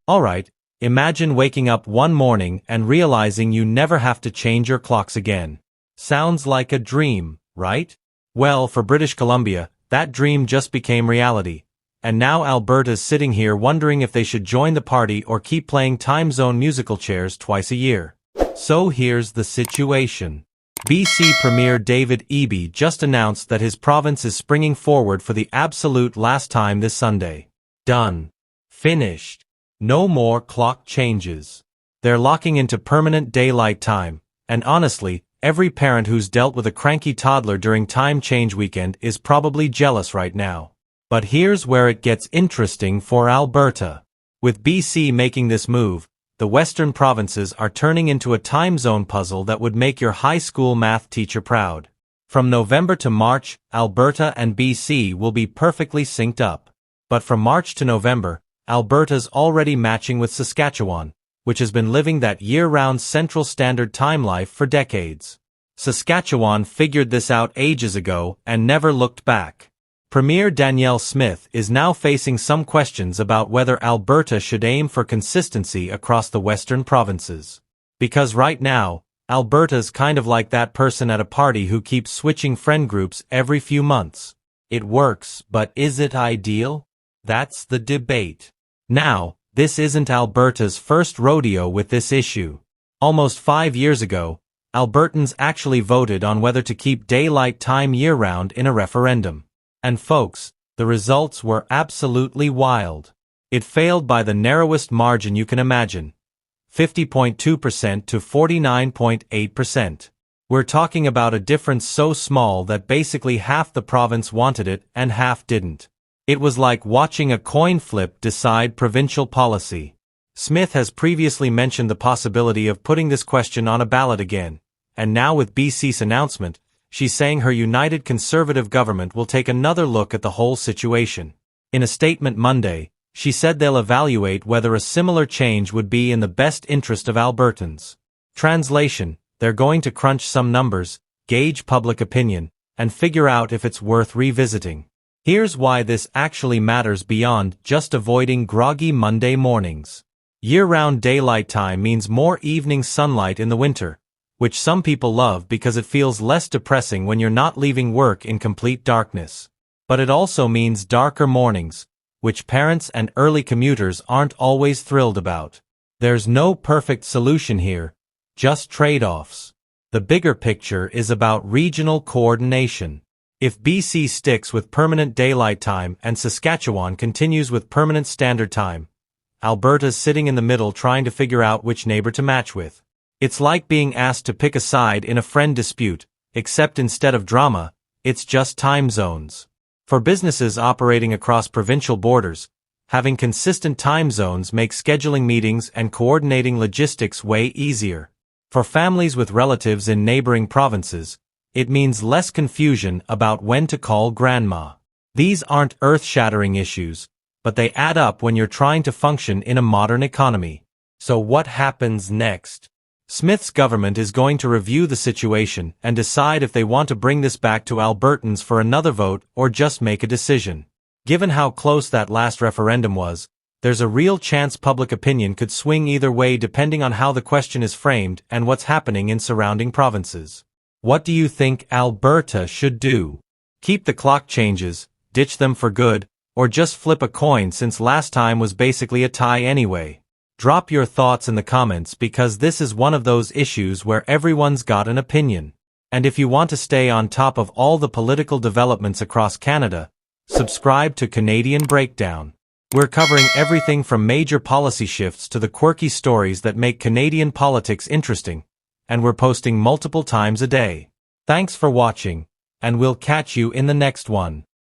Alright, imagine waking up one morning and realizing you never have to change your clocks again. Sounds like a dream, right? Well, for British Columbia, that dream just became reality. And now Alberta's sitting here wondering if they should join the party or keep playing time zone musical chairs twice a year. So here's the situation. BC Premier David Eby just announced that his province is springing forward for the absolute last time this Sunday. Done. Finished. No more clock changes. They're locking into permanent daylight time, and honestly, every parent who's dealt with a cranky toddler during time change weekend is probably jealous right now. But here's where it gets interesting for Alberta. With BC making this move, the western provinces are turning into a time zone puzzle that would make your high school math teacher proud. From November to March, Alberta and BC will be perfectly synced up. But from March to November, Alberta's already matching with Saskatchewan, which has been living that year-round Central Standard Time life for decades. Saskatchewan figured this out ages ago and never looked back. Premier Danielle Smith is now facing some questions about whether Alberta should aim for consistency across the western provinces. Because right now, Alberta's kind of like that person at a party who keeps switching friend groups every few months. It works, but is it ideal? That's the debate. Now, this isn't Alberta's first rodeo with this issue. Almost 5 years ago, Albertans actually voted on whether to keep daylight time year-round in a referendum. And folks, the results were absolutely wild. It failed by the narrowest margin you can imagine. 50.2% to 49.8%. We're talking about a difference so small that basically half the province wanted it and half didn't. It was like watching a coin flip decide provincial policy. Smith has previously mentioned the possibility of putting this question on a ballot again, and now with BC's announcement, she's saying her united Conservative government will take another look at the whole situation. In a statement Monday, she said they'll evaluate whether a similar change would be in the best interest of Albertans. Translation, they're going to crunch some numbers, gauge public opinion, and figure out if it's worth revisiting. Here's why this actually matters beyond just avoiding groggy Monday mornings. Year-round daylight time means more evening sunlight in the winter, which some people love because it feels less depressing when you're not leaving work in complete darkness. But it also means darker mornings, which parents and early commuters aren't always thrilled about. There's no perfect solution here, just trade-offs. The bigger picture is about regional coordination. If BC sticks with permanent daylight time and Saskatchewan continues with permanent standard time, Alberta's sitting in the middle trying to figure out which neighbor to match with. It's like being asked to pick a side in a friend dispute, except instead of drama, it's just time zones. For businesses operating across provincial borders, having consistent time zones makes scheduling meetings and coordinating logistics way easier. For families with relatives in neighboring provinces, it means less confusion about when to call grandma. These aren't earth-shattering issues, but they add up when you're trying to function in a modern economy. So what happens next? Smith's government is going to review the situation and decide if they want to bring this back to Albertans for another vote or just make a decision. Given how close that last referendum was, there's a real chance public opinion could swing either way depending on how the question is framed and what's happening in surrounding provinces. What do you think Alberta should do? Keep the clock changes, ditch them for good, or just flip a coin since last time was basically a tie anyway? Drop your thoughts in the comments because this is one of those issues where everyone's got an opinion. And if you want to stay on top of all the political developments across Canada, subscribe to Canadian Breakdown. We're covering everything from major policy shifts to the quirky stories that make Canadian politics interesting, and we're posting multiple times a day. Thanks for watching, and we'll catch you in the next one.